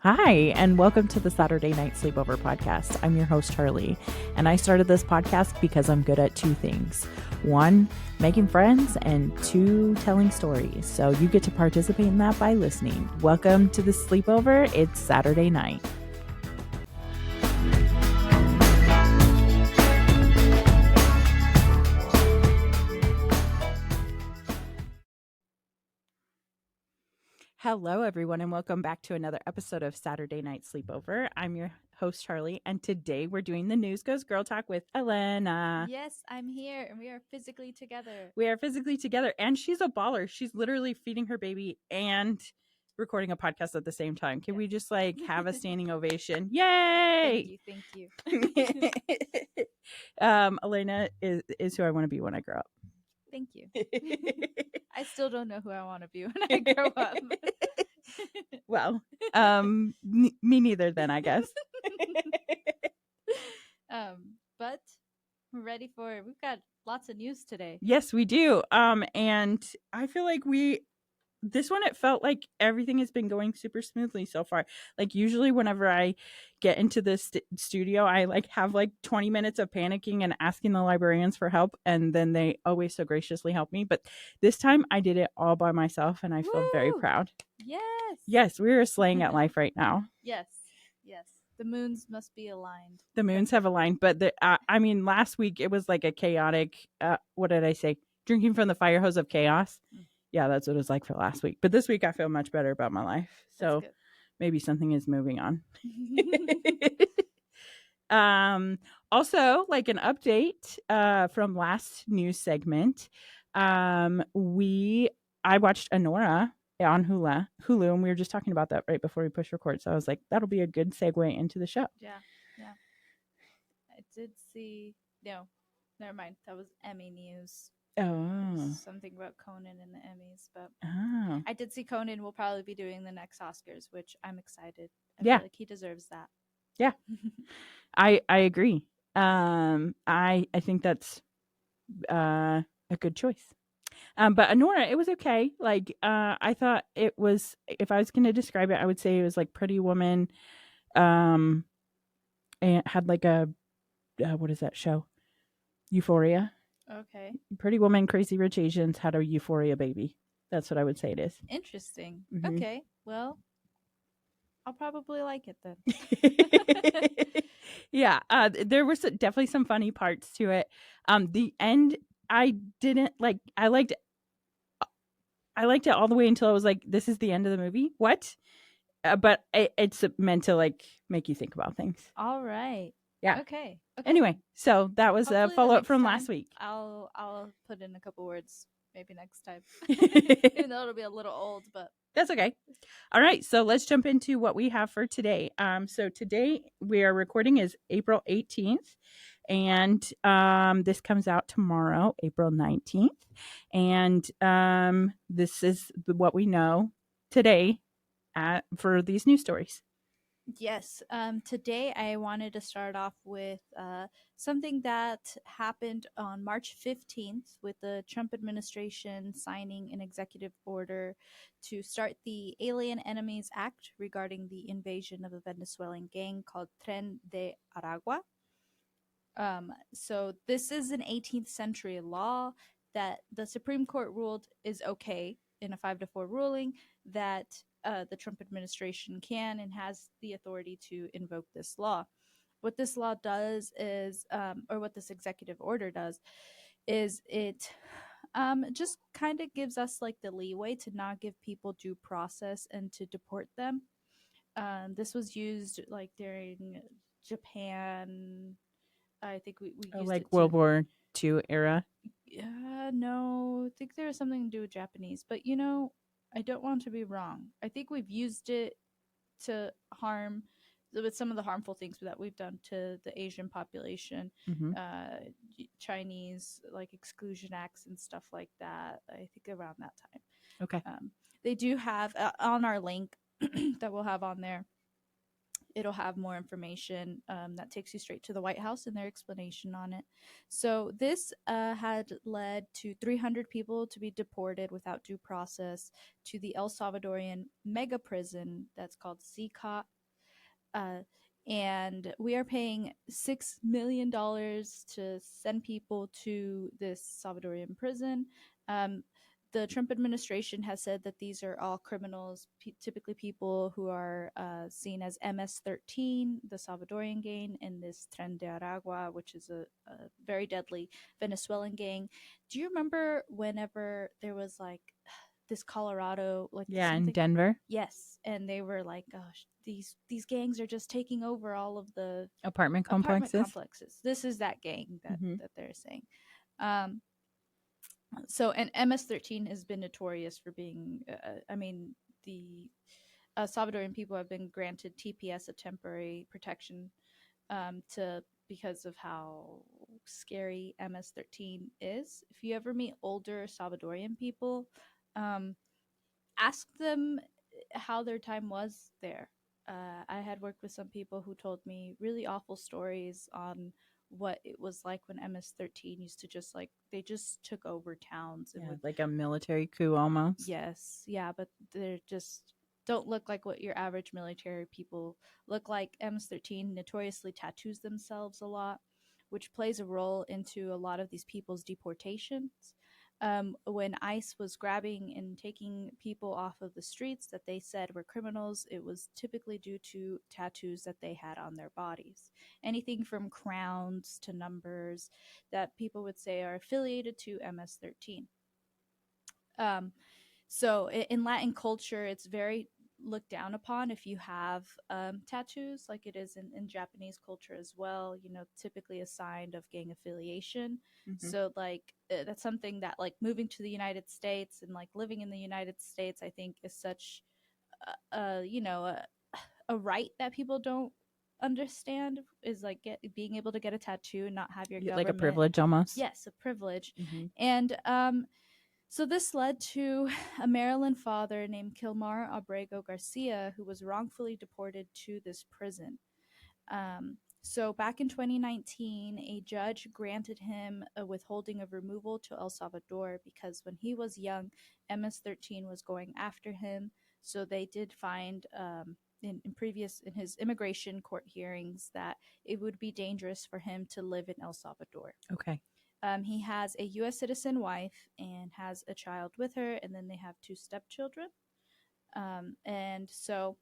Hi, and welcome to the Saturday Night Sleepover podcast. I'm your host, Charlie, and I started this podcast because I'm good at two things. One, making friends, and two, telling stories. So you get to participate in that by listening. Welcome to the Sleepover. It's Saturday night. Hello, everyone, and welcome back to another episode of Saturday Night Sleepover. I'm your host, Charlie, and today we're doing the News Goes Girl Talk with Elena. Yes, I'm here, and we are physically together. We are physically together, and she's a baller. She's literally feeding her baby and recording a podcast at the same time. Can we just have a standing ovation? Yay! Thank you. Elena is who I want to be when I grow up. Thank you. I still don't know who I want to be when I grow up. Well, me neither then, I guess. But we're ready we've got lots of news today. Yes, we do. And I feel like this one, it felt like everything has been going super smoothly so far. Like usually whenever I get into this studio, I have 20 minutes of panicking and asking the librarians for help, and then they always so graciously help me. But this time I did it all by myself, and I feel very proud. Yes, we are slaying at life right now. Yes. The moons must be aligned. The moons have aligned, but last week it was like a chaotic, what did I say? Drinking from the fire hose of chaos. Yeah, that's what it was like for last week. But this week I feel much better about my life. So maybe something is moving on. Also, like an update from last news segment. I watched Anora on Hulu, and we were just talking about that right before we push record. So I was like, that'll be a good segue into the show. Yeah. I did see. No, never mind. That was Emmy news. Oh. Something about Conan and the Emmys, but I did see Conan will probably be doing the next Oscars, which I'm excited. I feel like he deserves that. Yeah. I agree. I think that's a good choice. But Anora, it was okay. I thought it was, if I was going to describe it, I would say it was like Pretty Woman, and had what is that show? Euphoria. Okay. Pretty Woman, Crazy Rich Asians had a Euphoria baby. That's what I would say it is. Interesting. Mm-hmm. Okay. Well, I'll probably like it then. Yeah. There were definitely some funny parts to it. The end, I didn't like. I liked it all the way until I was like, this is the end of the movie. What? But it's meant to make you think about things. All right. Yeah. Okay. Anyway, so that was a follow-up from last week. I'll put in a couple words maybe next time. Even though it'll be a little old, but that's okay. All right, so let's jump into what we have for today. So today we are recording is April 18th, and this comes out tomorrow, April 19th. And this is what we know today for these news stories. Yes. Today I wanted to start off with something that happened on March 15th with the Trump administration signing an executive order to start the Alien Enemies Act regarding the invasion of a Venezuelan gang called Tren de Arauga. So this is an 18th century law that the Supreme Court ruled is okay in a 5-4 ruling that the Trump administration can and has the authority to invoke this law. What this law does is, or what this executive order does, is it just kind of gives us the leeway to not give people due process and to deport them. This was used during Japan. I think we used it World War II era. Yeah, no, I think there was something to do with Japanese, but I don't want to be wrong. I think we've used it to harm with some of the harmful things that we've done to the Asian population, Chinese exclusion acts and stuff like that. I think around that time. Okay. They do have on our link that we'll have on there. it'll have more information that takes you straight to the White House and their explanation on it. So this had led to 300 people to be deported without due process to the El Salvadorian mega prison that's called CECOT. Uh, and we are paying $6 million to send people to this Salvadorian prison. The Trump administration has said that these are all criminals, typically people who are seen as MS-13, the Salvadoran gang, and this Tren de Arauga, which is a very deadly Venezuelan gang. Do you remember whenever there was like this Colorado, like Yeah, in something? Denver. Yes, and they were like, "Gosh, these gangs are just taking over all of the Apartment apartment complexes. complexes." This is that gang that Mhm. that they're saying. Um, so, and MS-13 has been notorious for being. I mean, the Salvadorian people have been granted TPS, a temporary protection, to because of how scary MS-13 is. If you ever meet older Salvadorian people, um, ask them how their time was there. I had worked with some people who told me really awful stories on what it was like when MS-13 used to just like they just took over towns and Yeah, would. like a military coup almost. Yes, yeah, but they're just don't look like what your average military people look like. MS-13 notoriously tattoos themselves a lot, which plays a role into a lot of these people's deportations. When ICE was grabbing and taking people off of the streets that they said were criminals, it was typically due to tattoos that they had on their bodies. Anything from crowns to numbers that people would say are affiliated to MS-13. Um, so in Latin culture, it's very looked down upon if you have tattoos, like it is in Japanese culture as well. You know, typically a sign of gang affiliation. Mhm. So like that's something that like moving to the United States and like living in the United States, I think is such you know a right that people don't understand is like being able to get a tattoo and not have your Like a government. privilege almost. Yes, a privilege. Mhm. And so this led to a Maryland father named Kilmar Abrego Garcia, who was wrongfully deported to this prison. So back in 2019, a judge granted him a withholding of removal to El Salvador because when he was young, MS-13 was going after him. So they did find in his immigration court hearings that it would be dangerous for him to live in El Salvador. Okay. He has a U.S. citizen wife and has a child with her, and then they have two stepchildren. And so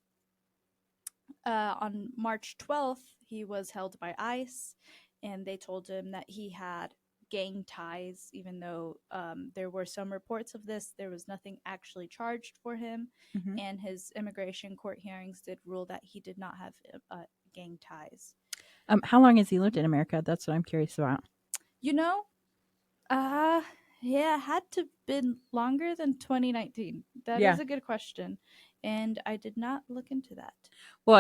on March 12th, he was held by ICE, and they told him that he had gang ties, even though there were some reports of this. There was nothing actually charged for him, Mhm. and his immigration court hearings did rule that he did not have gang ties. How long has he lived in America? That's what I'm curious about. You know, Uh yeah, it had to been longer than 2019. That Yeah. is a good question. And I did not look into that. Well,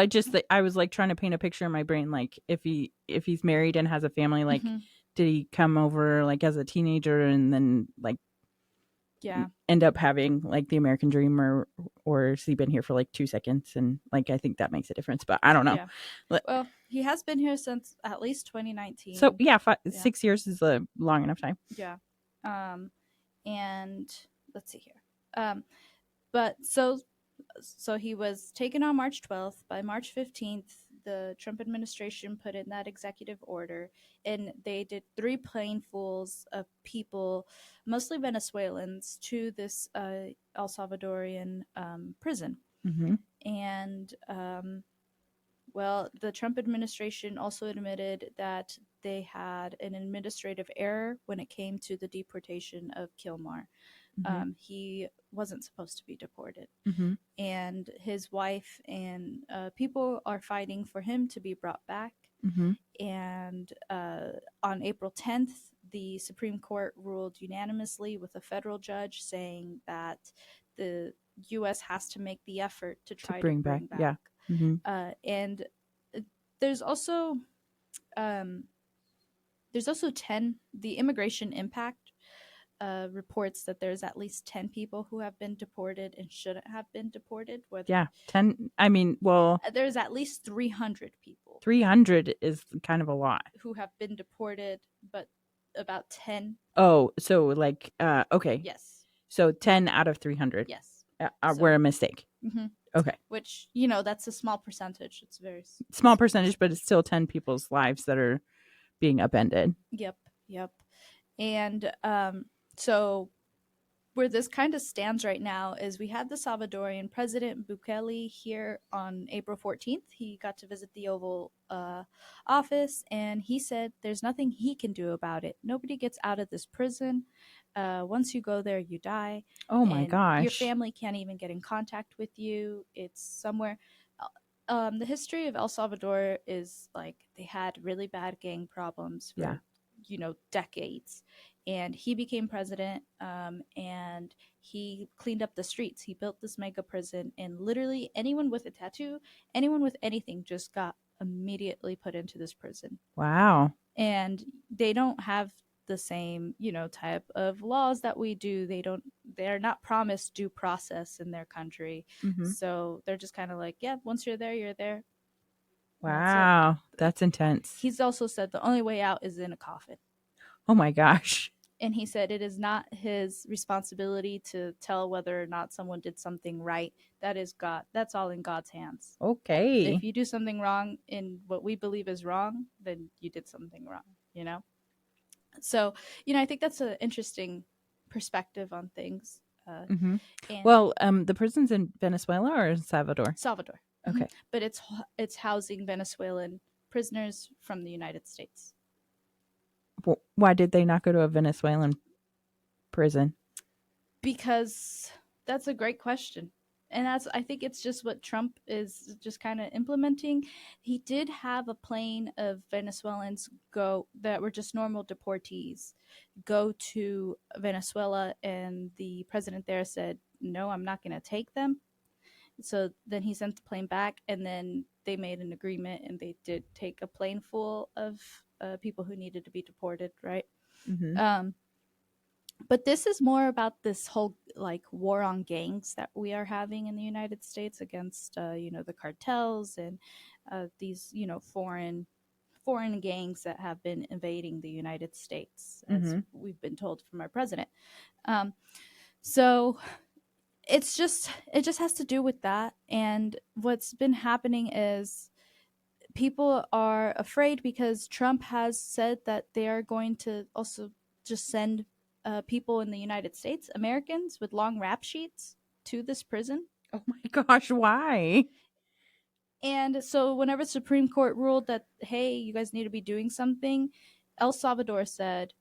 I was like trying to paint a picture in my brain, like if he's married and has a family, like Mm-hmm. did he come over like as a teenager and then like Yeah. end up having like the American dream, or has he been here for like 2 seconds? And like I think that makes a difference, but I don't know. Yeah. Well, he has been here since at least 2019. So yeah, Yeah. 6 years is a long enough time. Yeah. And let's see here. But so he was taken on March 12th. By March 15th, the Trump administration put in that executive order, and they did 3 planefuls of people, mostly Venezuelans, to this El Salvadorian prison. Mm-hmm. And well, the Trump administration also admitted that they had an administrative error when it came to the deportation of Kilmar. Mm-hmm. He wasn't supposed to be deported, Mm-hmm. and his wife and people are fighting for him to be brought back. Mm-hmm. And on April 10th, the Supreme Court ruled unanimously with a federal judge saying that the U.S. has to make the effort to try to bring back. Yeah. Mm-hmm. And there's also um, 10 the immigration impact reports that there's at least 10 people who have been deported and shouldn't have been deported. Yeah, 10. I mean, well, there's at least 300 people 300 is kind of a lot. who have been deported, but about 10. Oh, so like, okay. Yes. So 10 out of 300 Yes. were a mistake. Mm-hmm. Okay. Which, that's a small percentage. It's very small percentage, but it's still 10 people's lives that are being upended. Yep. And so where this kind of stands right now is we had the Salvadorian President Bukele here on April 14th. He got to visit the Oval Office, and he said there's nothing he can do about it. Nobody gets out of this prison. Once you go there, you die. Oh my gosh. Your family can't even get in contact with you. It's somewhere. The history of El Salvador is like they had really bad gang problems for decades, and he became president, and he cleaned up the streets. He built this mega prison, and literally anyone with a tattoo, anyone with anything, just got immediately put into this prison. Wow. And they don't have the same type of laws that we do. They're not promised due process in their country. So they're just kind of like, yeah, once you're there, you're there. Wow, that's intense. He's also said the only way out is in a coffin. Oh my gosh. And he said it is not his responsibility to tell whether or not someone did something right. That is God. That's all in God's hands. Okay. If you do something wrong in what we believe is wrong, then you did something wrong, So, I think that's an interesting perspective on things. Well, the prisons in Venezuela or in Salvador? Salvador. Okay. But it's housing Venezuelan prisoners from the United States. Well, why did they not go to a Venezuelan prison? Because that's a great question. And I think it's just what Trump is just kind of implementing. He did have a plane of Venezuelans that were just normal deportees go to Venezuela, and the president there said, no, I'm not going to take them. So then he sent the plane back, and then they made an agreement, and they did take a plane full of people who needed to be deported, right? But this is more about this whole war on gangs that we are having in the United States against the cartels and these foreign gangs that have been invading the United States, as we've been told from our president. So it just has to do with that. And what's been happening is people are afraid because Trump has said that they are going to also just send people in the United States, Americans with long rap sheets, to this prison. Oh my gosh, why? And so whenever the Supreme Court ruled that, hey, you guys need to be doing something, El Salvador said,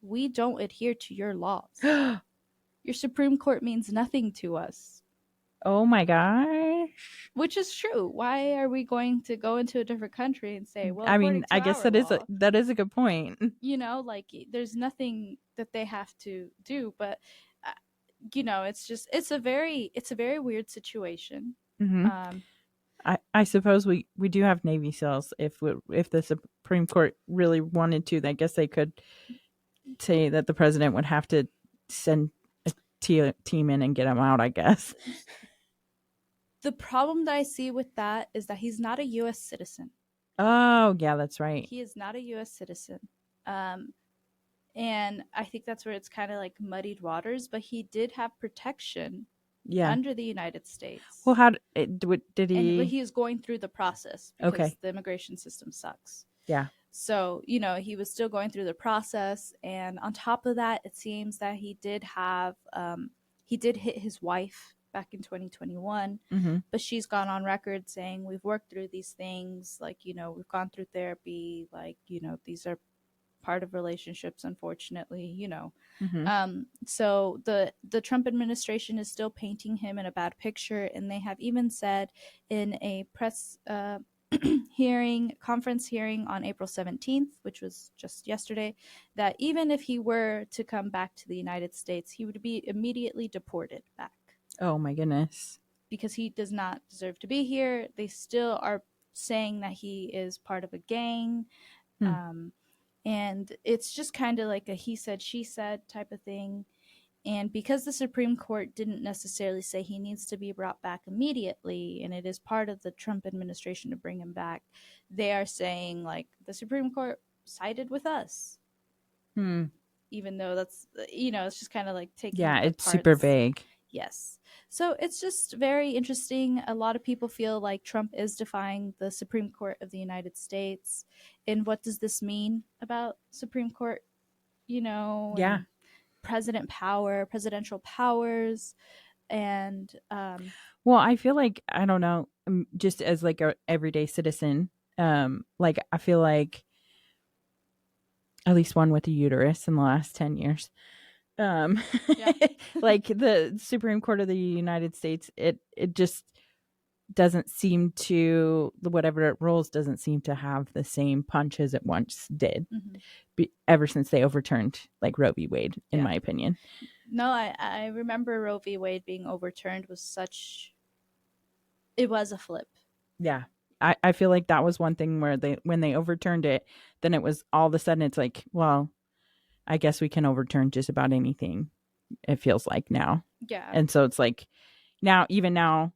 we don't adhere to your laws. Your Supreme Court means nothing to us. Oh my gosh. Which is true. Why are we going to go into a different country and say, well, I mean, I guess that is a good point. There's nothing that they have to do, but it's a very weird situation. I suppose we do have Navy SEALs. If the Supreme Court really wanted to, I guess they could say that the president would have to send a team in and get him out, I guess. The problem that I see with that is that he's not a U.S. citizen. Oh, yeah, that's right. He is not a U.S. citizen. And I think that's where it's kind of like muddied waters, but he did have protection under the United States. Well, how did he? But he is going through the process because the immigration system sucks. Yeah. So, he was still going through the process. And on top of that, it seems that he did hit his wife back in 2021, but she's gone on record saying we've worked through these things, we've gone through therapy, these are part of relationships, unfortunately, so the Trump administration is still painting him in a bad picture, and they have even said in a press conference hearing on April 17th, which was just yesterday, that even if he were to come back to the United States, he would be immediately deported back. Oh my goodness. Because he does not deserve to be here. They still are saying that he is part of a gang. And it's just kind of like a he said, she said type of thing. And because the Supreme Court didn't necessarily say he needs to be brought back immediately, and it is part of the Trump administration to bring him back, they are saying, like, the Supreme Court sided with us. Even though that's, it's just kind of like taking Yeah, the it's super parts. vague. Yes. So it's just very interesting. A lot of people feel like Trump is defying the Supreme Court of the United States. And what does this mean about Supreme Court, Yeah. and presidential powers, and Well, I feel like, I don't know, just as like a everyday citizen, like I feel like at least one with a uterus in the last 10 years. Yeah. Like the Supreme Court of the United States, it just doesn't seem to, whatever it rules doesn't seem to have the same punch as it once did. Ever since they overturned like Roe v. Wade, in my opinion. No, I remember Roe v. Wade being overturned it was a flip. Yeah. I feel like that was one thing where when they overturned it, then it was all of a sudden it's like, well, I guess we can overturn just about anything, it feels like now. Yeah. And so it's like even now,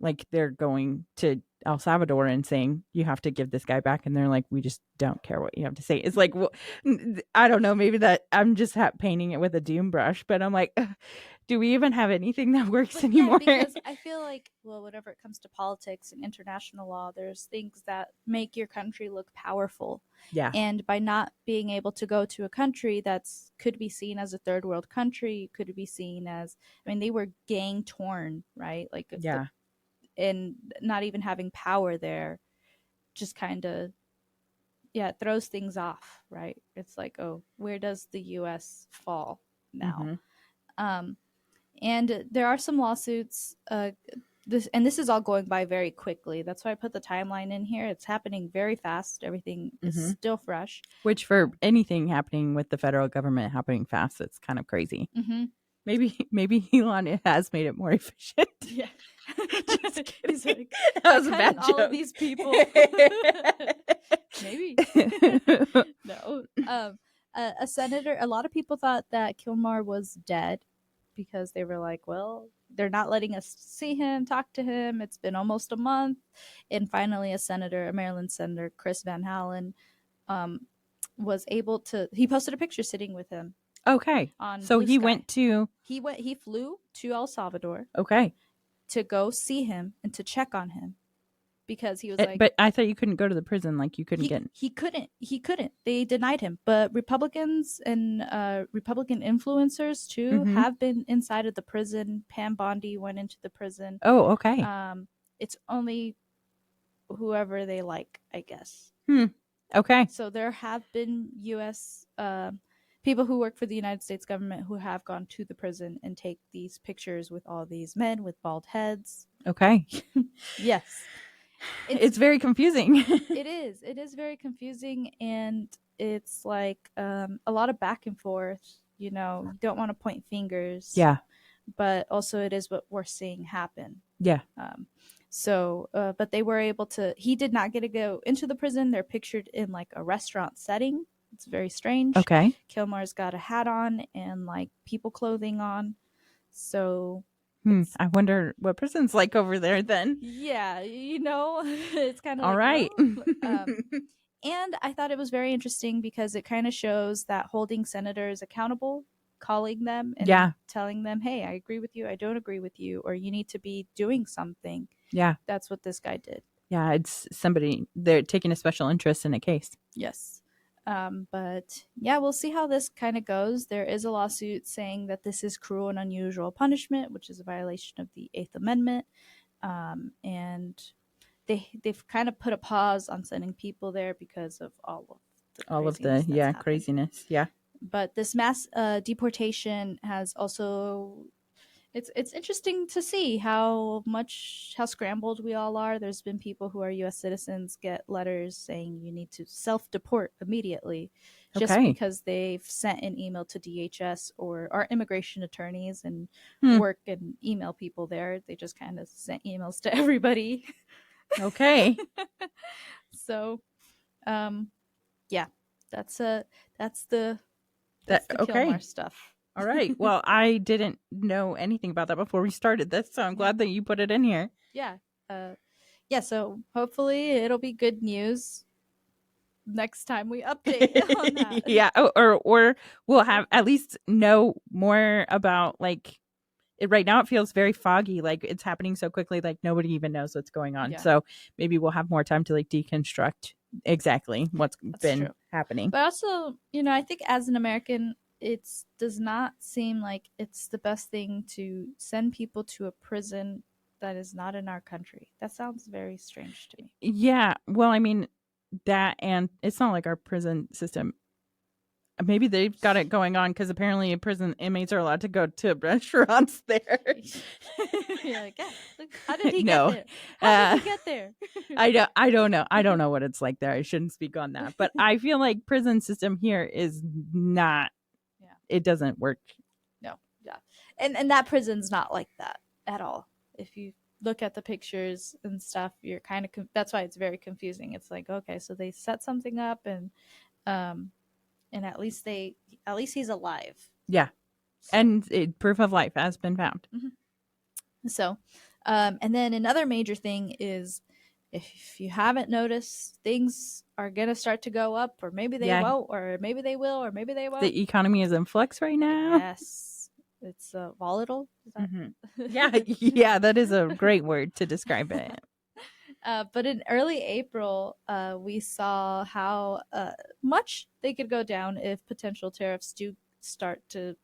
like they're going to El Salvador and saying you have to give this guy back, and they're like, we just don't care what you have to say. It's like, well, I don't know, maybe that I'm just painting it with a doom brush, but I'm like, do we even have anything that works anymore? Yeah, because I feel like, well, whenever it comes to politics and international law, there's things that make your country look powerful. Yeah. And by not being able to go to a country that's could be seen as a third world country, could be seen as, I mean, they were gang torn, right? Like, yeah. And not even having power there just kind of, it throws things off, right? It's like, oh, where does the US fall now? And there are some lawsuits. This is all going by very quickly. That's why I put the timeline in here. It's happening very fast. Everything is still fresh. Which, for anything happening with the federal government happening fast, it's kind of crazy. Maybe Elon has made it more efficient. Yeah. Just kidding. He's like, that was a bad joke. All of these people. Maybe. No. A senator. A lot of people thought that Kilmar was dead, because they were like, well, they're not letting us see him, talk to him. It's been almost a month. And finally, a Maryland Senator, Chris Van Hollen, was able to, he posted a picture sitting with him. Okay. So he flew to El Salvador. Okay. To go see him and to check on him, because he was like, but I thought you couldn't go to the prison. Like, you couldn't he couldn't. They denied him. But Republicans and Republican influencers too have been inside of the prison. Pam Bondi went into the prison. Oh, okay. It's only whoever they like, I guess. Okay. So there have been U.S. People who work for the United States government who have gone to the prison and take these pictures with all these men with bald heads. Okay. Yes. It's very confusing. It is very confusing, and it's like a lot of back and forth. You don't want to point fingers. Yeah. But also it is what we're seeing happen. Yeah. But they were able to, he did not get to go into the prison. They're pictured in like a restaurant setting. It's very strange. Okay. Kilmar's got a hat on and like people clothing on. So I wonder what prison's like over there then. Yeah, it's kind of all right. And I thought it was very interesting because it kind of shows that holding senators accountable, calling them and telling them, hey, I agree with you, I don't agree with you, or you need to be doing something. Yeah. That's what this guy did. Yeah, it's somebody, they're taking a special interest in a case. Yes. But yeah, we'll see how this kind of goes. There is a lawsuit saying that this is cruel and unusual punishment, which is a violation of the 8th Amendment. And they've kind of put a pause on sending people there because of all of the craziness. Yeah. But this mass deportation has also, it's interesting to see how scrambled we all are. There's been people who are U.S. citizens get letters saying you need to self-deport immediately just because they've sent an email to DHS or our immigration attorneys and work and email people there. They just kind of sent emails to everybody. Okay. So, yeah. That's the Okay. Kilmar stuff. All right. Well, I didn't know anything about that before we started this, so I'm glad that you put it in here. Yeah. Yeah, so hopefully it'll be good news next time we update on that. Yeah, or we'll have at least know more about like it. Right now it feels very foggy, like it's happening so quickly, like nobody even knows what's going on. Yeah. So maybe we'll have more time to like deconstruct exactly what's That's been true. happening. But also, I think as an American, it does not seem like it's the best thing to send people to a prison that is not in our country. That sounds very strange to me. Yeah, well, I mean that, and it's not like our prison system. Maybe they've got it going on because apparently prison inmates are allowed to go to restaurants there. You're like, yeah, how did he No. get there? How did he get there? I don't know. I don't know what it's like there. I shouldn't speak on that. But I feel like prison system here is not. Yeah. It doesn't work. No. Yeah. And that prison's not like that at all. If you look at the pictures and stuff, you're kind of that's why it's very confusing. It's like, okay, so they set something up and at least he's alive. Yeah. And proof of life has been found. Mm-hmm. So, and then another major thing is if you haven't noticed, things are going to start to go up, or maybe they won't, or maybe they will, or maybe they won't. The economy is in flux right now. Yes. It's volatile. Yeah. Yeah. That is a great word to describe it. But in early April, we saw how much they could go down if potential tariffs do start to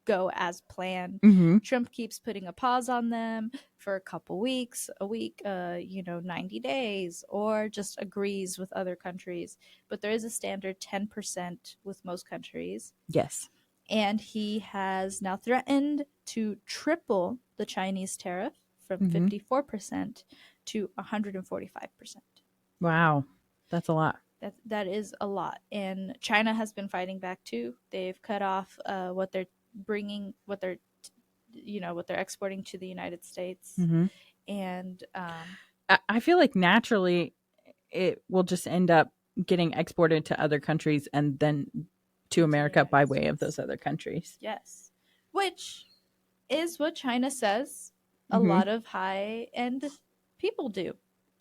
go as planned. Mm-hmm. Trump keeps putting a pause on them for a couple weeks, a week, 90 days, or just agrees with other countries. But there is a standard 10% with most countries. Yes. And he has now threatened to triple the Chinese tariff from 54% to 145%. Wow. That's a lot. That is a lot. And China has been fighting back too. They've cut off what they're bringing, what they're exporting to the United States. Mm-hmm. And I feel like naturally it will just end up getting exported to other countries and then to America by way of those other countries. Yes. Which is what China says a lot of high-end people do.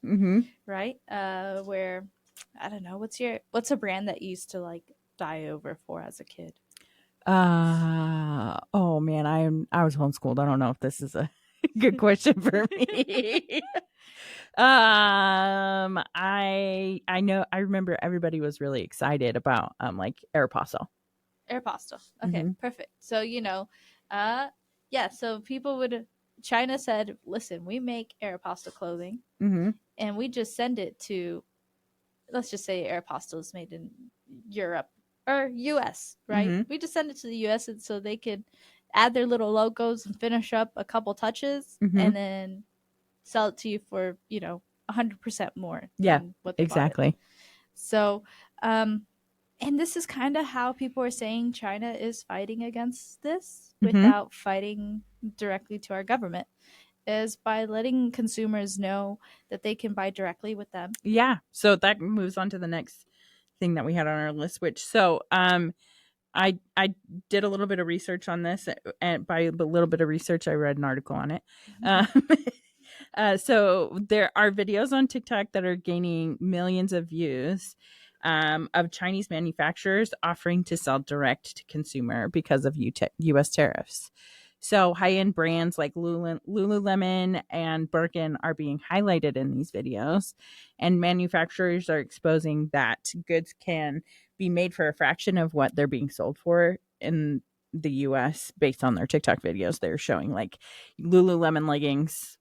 Mm-hmm. Right? Where, I don't know, what's a brand that you used to like die over for as a kid? Oh man, I was homeschooled. I don't know if this is a good question for me. I remember everybody was really excited about like Aeropostale. Okay, perfect. So so people would. China said, "Listen, we make Aeropostale clothing, and we just send it to, let's just say Aeropostale is made in Europe or U.S. Right? We just send it to the U.S. and so they could add their little logos and finish up a couple touches, and then sell it to you for 100% more. Yeah, than what they exactly. So, and this is kind of how people are saying China is fighting against this without fighting directly to our government, is by letting consumers know that they can buy directly with them. Yeah. So that moves on to the next thing that we had on our list, which I did a little bit of research on this, and by a little bit of research, I read an article on it. So there are videos on TikTok that are gaining millions of views of Chinese manufacturers offering to sell direct to consumer because of U.S. tariffs. So high-end brands like Lululemon and Birkin are being highlighted in these videos, and manufacturers are exposing that goods can be made for a fraction of what they're being sold for in the U.S. based on their TikTok videos. They're showing like Lululemon leggings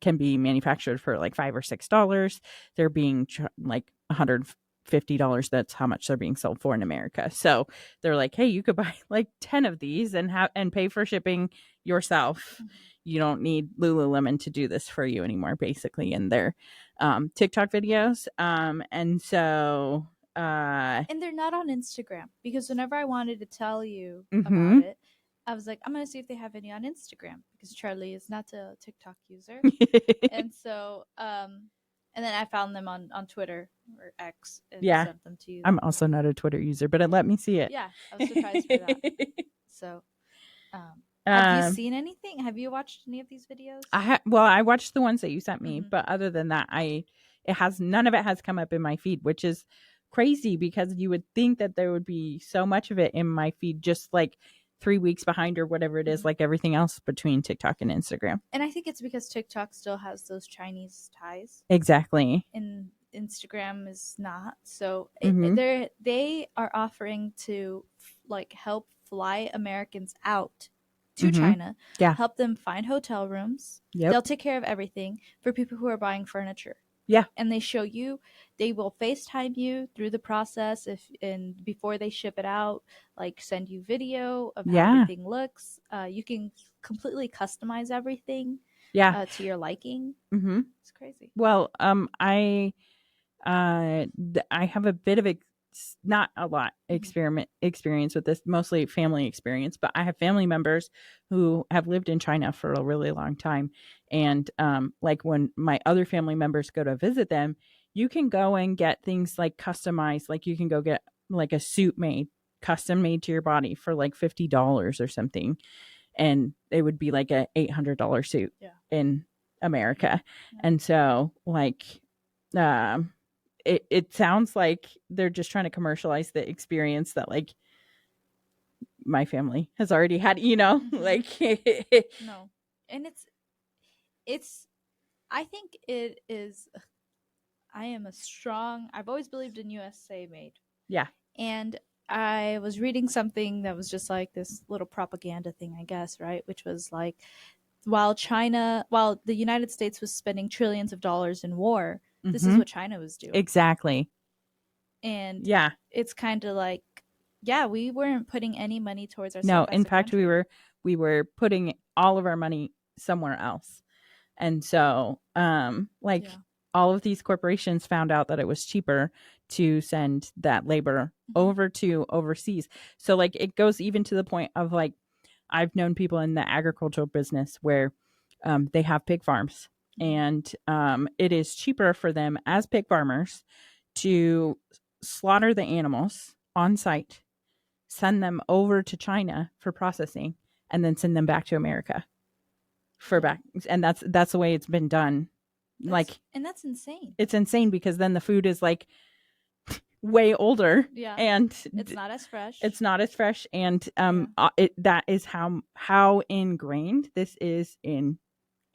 can be manufactured for like $5 or $6. They're being like $150. That's how much they're being sold for in America. So they're like, hey, you could buy like 10 of these and pay for shipping yourself. You don't need Lululemon to do this for you anymore, basically, in their TikTok videos. And so and they're not on Instagram, because whenever I wanted to tell you about it, I was like, I'm going to see if they have any on Instagram, because Charlie is not a TikTok user. And so And then I found them on Twitter or X and Yeah. sent them to you. I'm also not a Twitter user, but it let me see it. Yeah, I was surprised by that. So, have you seen anything? Have you watched any of these videos? I watched the ones that you sent me, Mhm. but other than that, none of it has come up in my feed, which is crazy because you would think that there would be so much of it in my feed, just like 3 weeks behind or whatever it is, Mhm. like everything else between TikTok and Instagram. And I think it's because TikTok still has those Chinese ties. Exactly. And Instagram is not. So Mhm. they are offering to like help fly Americans out to Mhm. China, Yeah. help them find hotel rooms. Yep. They'll take care of everything for people who are buying furniture. Yeah. And they will FaceTime you through the process and before they ship it out, like send you video of how Yeah. everything looks. You can completely customize everything Yeah. to your liking. Mhm. It's crazy. Well, I have a bit of not a lot experience with this, mostly family experience, but I have family members who have lived in China for a really long time. And like when my other family members go to visit them, you can go and get things like customized, like you can go get like a suit made, custom made to your body for like $50 or something. And it would be like a $800 suit in America. Yeah. And so like it sounds like they're just trying to commercialize the experience that like my family has already had, like No. And it's I think it is I've always believed in USA made. Yeah. And I was reading something that was just like this little propaganda thing, I guess, right? Which was like while the United States was spending trillions of dollars in war, this is what China was doing. Exactly. And yeah, it's kind of like, yeah, we weren't putting any money towards no, ourselves. in fact, we were putting all of our money somewhere else. And so all of these corporations found out that it was cheaper to send that labor over to overseas. So like it goes even to the point of like I've known people in the agricultural business where they have pig farms, and it is cheaper for them as pig farmers to slaughter the animals on site, send them over to China for processing, and then send them back to America for back. And that's the way it's been done. And that's insane. It's insane because then the food is like way older. Yeah. And it's not as fresh. And that is how ingrained this is in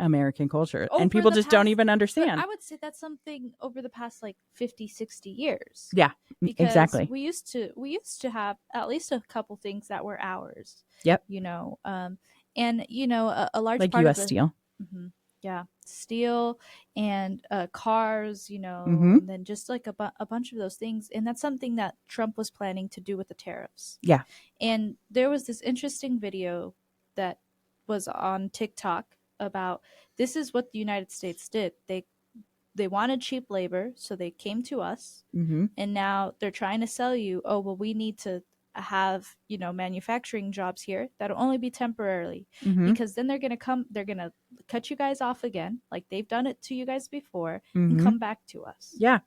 American culture. And people just don't even understand. I would say that's something over the past like 50, 60 years. Yeah, because exactly. We used to have at least a couple things that were ours. Yep. And a large like part US of steel. Yeah, steel and cars, and then just like a bunch of those things. And that's something that Trump was planning to do with the tariffs. Yeah. And there was this interesting video that was on TikTok about this is what the United States did. They wanted cheap labor, so they came to us, and now they're trying to sell you, oh, well, we need to have manufacturing jobs here that'll only be temporarily, because then they're gonna cut you guys off again, like they've done it to you guys before, and come back to us. Yeah.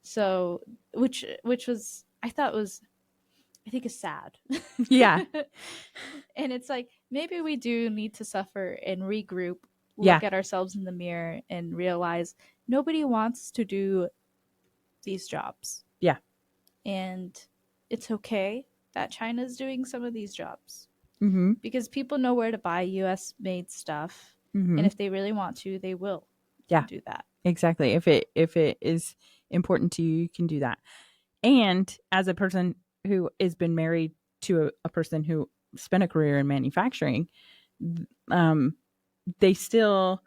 So which was I think is sad. Yeah. And it's like maybe we do need to suffer and regroup, look at ourselves in the mirror, and realize nobody wants to do these jobs. Yeah. And it's okay that China's doing some of these jobs, because people know where to buy US made stuff, and if they really want to, they will do that. Exactly. If it is important to you, you can do that. And as a person who has been married to a person who spent a career in manufacturing, they still,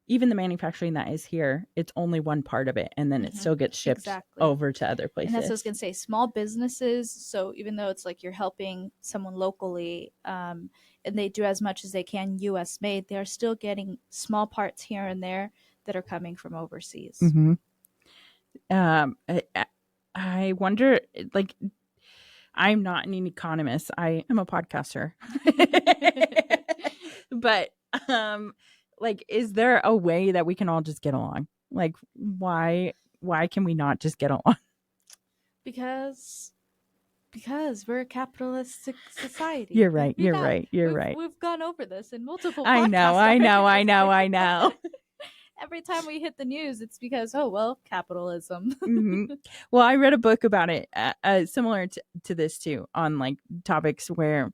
even the manufacturing that is here, it's only one part of it, and then it still gets shipped over to other places. And that's what I was gonna say. Small businesses, so even though it's like you're helping someone locally, and they do as much as they can US made, they're still getting small parts here and there that are coming from overseas. I wonder, like, I'm not an economist. I am a podcaster. But like, is there a way that we can all just get along? Like, why can we not just get along? Because we're a capitalistic society. You're right. You're right. You're right. We've gone over this in multiple I know. podcasts I know. already. I know. I know. Every time we hit the news, it's because, oh, well, capitalism. Well, I read a book about it, similar to this too, on like topics where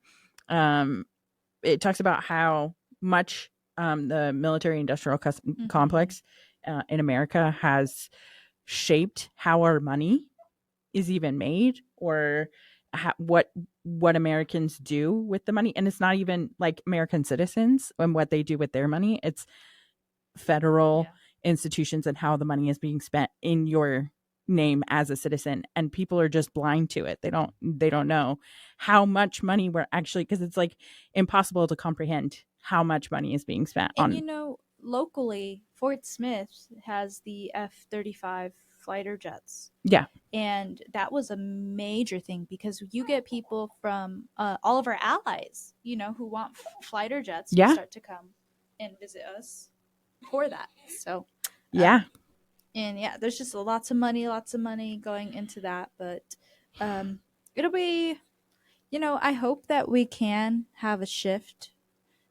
it talks about how much the military industrial complex in America has shaped how our money is even made, or what Americans do with the money. And it's not even like American citizens and what they do with their money. It's federal institutions and how the money is being spent in your name as a citizen, and people are just blind to it. They don't know how much money we're actually, because it's like impossible to comprehend how much money is being spent on. And locally, Fort Smith has the F-35 fighter jets. Yeah. And that was a major thing, because you get people from all of our allies, who want fighter jets to start to come and visit us for that. So and there's just lots of money going into that. But it'll be, I hope that we can have a shift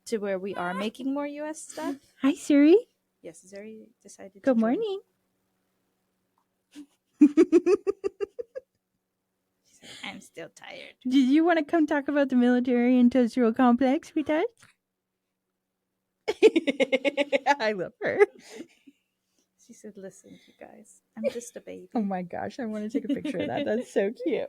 to where we are making more U.S. stuff. Hi, Siri. Yes, Siri decided. Good morning. I'm still tired. Did you want to come talk about the military industrial complex with us? I love her. She said, listen, you guys, I'm just a baby. Oh my gosh, I want to take a picture of that. That's so cute.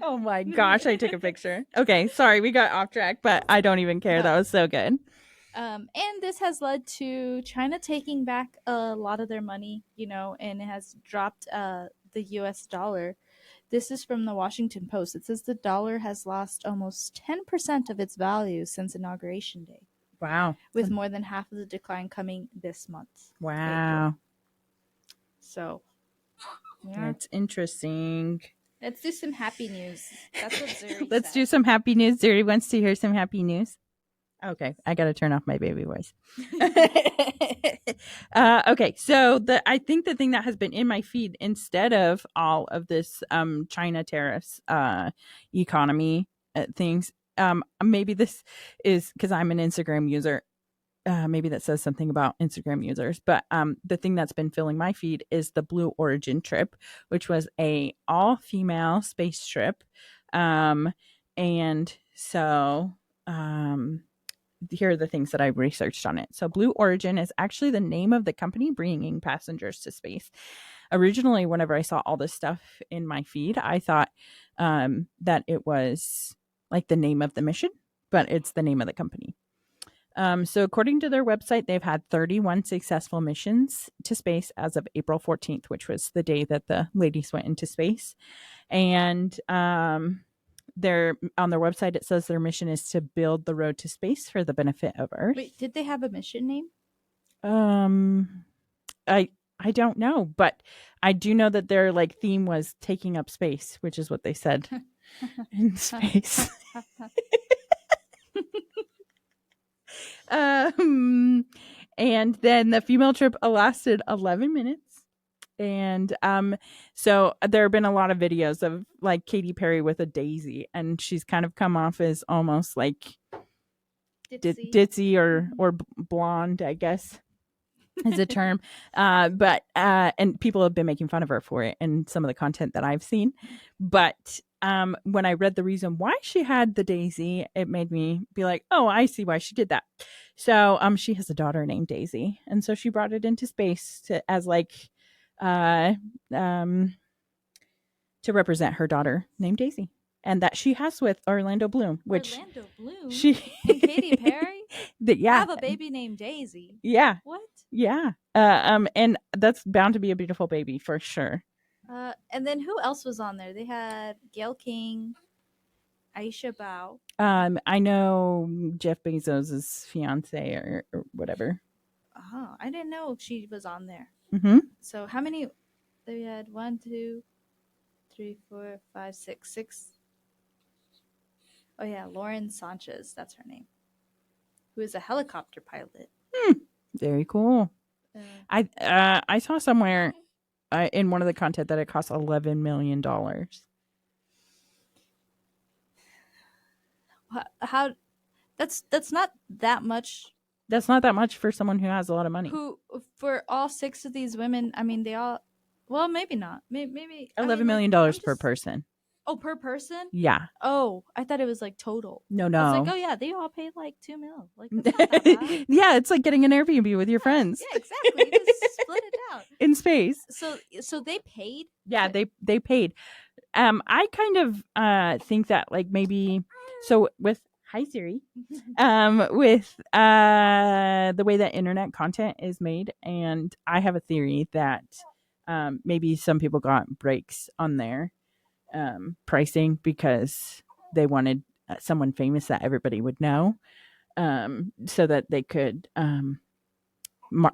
Oh my gosh, I took a picture. Okay, sorry, we got off track, but I don't even care. That was so good. And this has led to China taking back a lot of their money, and it has dropped the US dollar. This is from the Washington Post. It says the dollar has lost almost 10% of its value since Inauguration Day. Wow. With more than half of the decline coming this month. Wow. April. So, That's interesting. Let's do some happy news. That's what Zuri Let's said. do some happy news. Zuri wants to hear some happy news. Okay, I got to turn off my baby voice. Okay, so I think the thing that has been in my feed instead of all of this China tariffs economy things, maybe this is because I'm an Instagram user. Maybe that says something about Instagram users, but the thing that's been filling my feed is the Blue Origin trip, which was a all-female space trip, and so here are the things that I researched on it. So Blue Origin is actually the name of the company bringing passengers to space. Originally, whenever I saw all this stuff in my feed, I thought that it was like the name of the mission, but it's the name of the company. So according to their website, they've had 31 successful missions to space as of April 14th, which was the day that the ladies went into space. And they're on their website, it says their mission is to build the road to space for the benefit of Earth. Wait, did they have a mission name? I don't know, but I do know that their like theme was taking up space, which is what they said in space. And then the female trip lasted 11 minutes. And so there have been a lot of videos of like Katy Perry with a daisy, and she's kind of come off as almost like ditzy or blonde, I guess is a term. But and people have been making fun of her for it in some of the content that I've seen. But when I read the reason why she had the daisy, it made me be like, oh, I see why she did that. So she has a daughter named Daisy, and so she brought it into space as like to represent her daughter named Daisy, and that she has with Orlando Bloom, which Orlando Bloom she and Katy Perry have a baby named Daisy. Yeah. What? Yeah. And that's bound to be a beautiful baby for sure. And then who else was on there? They had Gail King, Aisha Bao. I know Jeff Bezos' fiance or whatever. Oh, I didn't know she was on there. Mm-hmm. So how many? They had 1, 2, 3, 4, 5, 6. Oh yeah, Lauren Sanchez, that's her name, who is a helicopter pilot. Very cool. I saw somewhere in one of the content that it costs $11 million. How that's not that much. That's not that much for someone who has a lot of money. Who for all 6 of these women? I mean, they all. Well, maybe not. Maybe $11 million per person. Oh, per person? Yeah. Oh, I thought it was like total. No. I was like, oh yeah, they all paid like $2 million. Like, that's not that bad. Yeah, it's like getting an Airbnb with your friends. Yeah, exactly. You just split it out in space. So they paid. Yeah, they paid. I kind of think that like maybe with hi Siri, with the way that internet content is made, and I have a theory that maybe some people got breaks on their pricing because they wanted someone famous that everybody would know, so that they could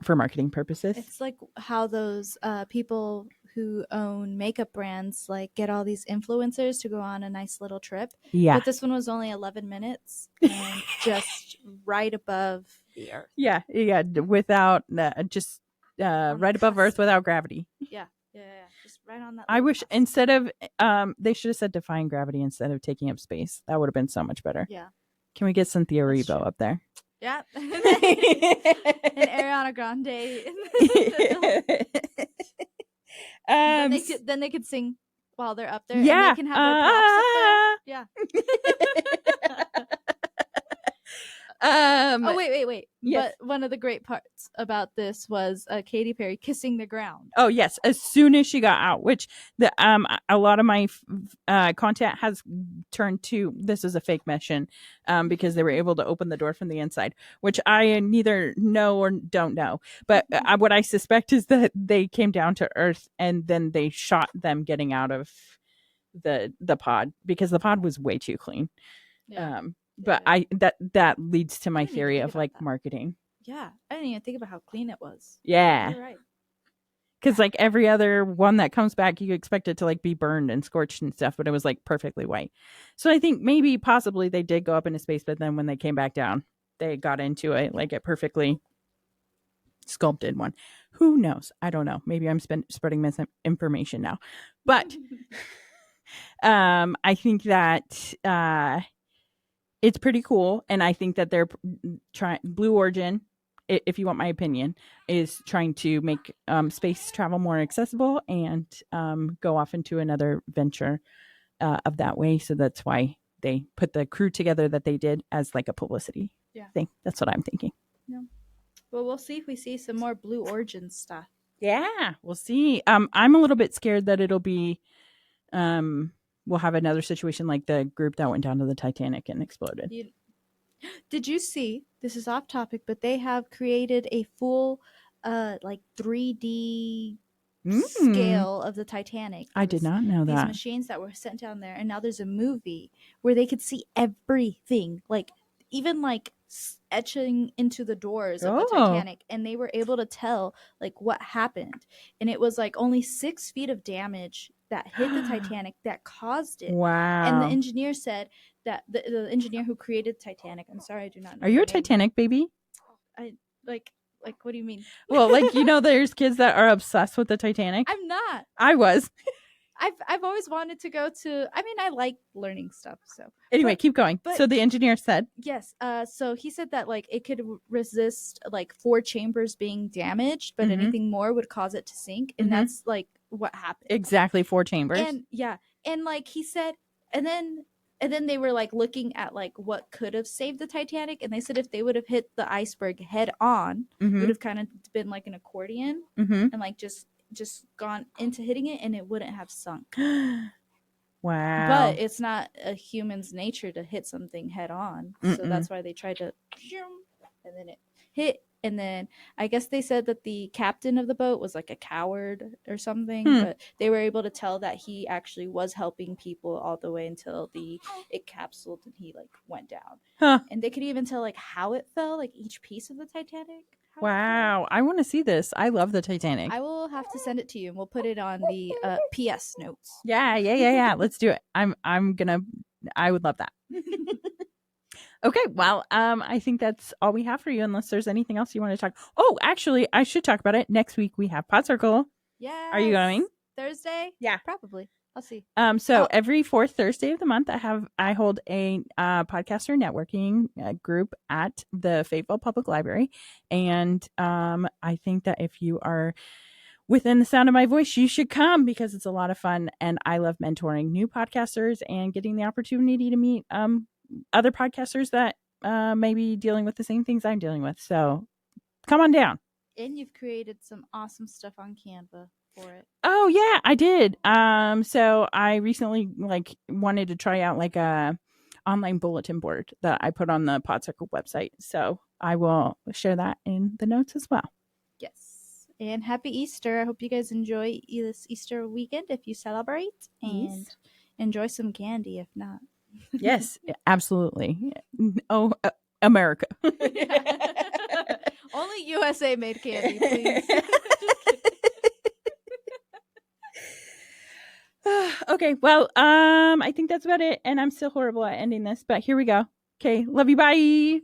for marketing purposes. It's like how those people who own makeup brands like get all these influencers to go on a nice little trip. Yeah. But this one was only 11 minutes and just right above the earth. Yeah. Without just right above Earth without gravity. Yeah. Just right on that. I wish instead of they should have said defying gravity instead of taking up space. That would have been so much better. Yeah. Can we get Cynthia Erivo up there? Yeah. And Ariana Grande. Then they could sing while they're up there. Yeah. And they can have their props up there. Yeah. Wait. Yes. But one of the great parts about this was Katy Perry kissing the ground. Oh yes, as soon as she got out, which the a lot of my content has turned to this is a fake mission, because they were able to open the door from the inside, which I neither know or don't know. But what I suspect is that they came down to Earth and then they shot them getting out of the pod because the pod was way too clean. Yeah. But that leads to my theory of like marketing. Yeah, I didn't even think about how clean it was. Yeah, you're right. Because like every other one that comes back, you expect it to like be burned and scorched and stuff, but it was like perfectly white. So I think maybe possibly they did go up into space, but then when they came back down, they got into a perfectly sculpted one. Who knows? I don't know. Maybe I'm spreading misinformation now, but I think that it's pretty cool, and I think that they're trying. Blue Origin, if you want my opinion, is trying to make space travel more accessible and go off into another venture of that way. So that's why they put the crew together that they did as like a publicity thing. That's what I'm thinking. Yeah. Well, we'll see if we see some more Blue Origin stuff. Yeah, we'll see. I'm a little bit scared that it'll be we'll have another situation like the group that went down to the Titanic and exploded. Did you see, this is off topic, but they have created a full like 3D scale of the Titanic. I did not know that. These machines that were sent down there, and now there's a movie where they could see everything, like even like etching into the doors of the Titanic, and they were able to tell like what happened, and it was like only 6 feet of damage that hit the Titanic that caused it. Wow. And the engineer said that the engineer who created Titanic, I'm sorry, I do not know. Are you a Titanic baby? I like what do you mean? Well, like, you know, there's kids that are obsessed with the Titanic. I'm not. I was. I've always wanted to go to. I mean, I like learning stuff. So anyway, keep going. So the engineer said, yes. So he said that like it could resist like 4 chambers being damaged, but anything more would cause it to sink, and that's like what happened. Exactly, 4 chambers. And like he said, and then they were like looking at like what could have saved the Titanic, and they said if they would have hit the iceberg head on, it would have kind of been like an accordion, and like just gone into hitting it, and it wouldn't have sunk. Wow. But it's not a human's nature to hit something head on, so that's why they tried to, and then it hit. And then I guess they said that the captain of the boat was like a coward or something, but they were able to tell that he actually was helping people all the way until it capsuled and he like went down. And they could even tell like how it fell, like each piece of the Titanic. Wow, I want to see this. I love the Titanic. I will have to send it to you, and we'll put it on the PS notes. Yeah. Let's do it. I would love that. Okay, well, I think that's all we have for you, unless there's anything else you want to talk. Oh, actually, I should talk about it. Next week we have Pod Circle. Yes. Are you going? Thursday? Yeah. Probably. I'll see. So every fourth Thursday of the month, I hold a podcaster networking group at the Fayetteville Public Library, and I think that if you are within the sound of my voice, you should come because it's a lot of fun, and I love mentoring new podcasters and getting the opportunity to meet other podcasters that may be dealing with the same things I'm dealing with. So come on down. And you've created some awesome stuff on Canva for it. Oh yeah, I did. So I recently wanted to try out like a online bulletin board that I put on the PodCircle website. So I will share that in the notes as well. Yes. And happy Easter. I hope you guys enjoy this Easter weekend if you celebrate, and enjoy some candy if not. Yes, absolutely. Oh, America. Only USA made candy, please. Okay, well, I think that's about it, and I'm still horrible at ending this, but here we go. Okay, love you, bye.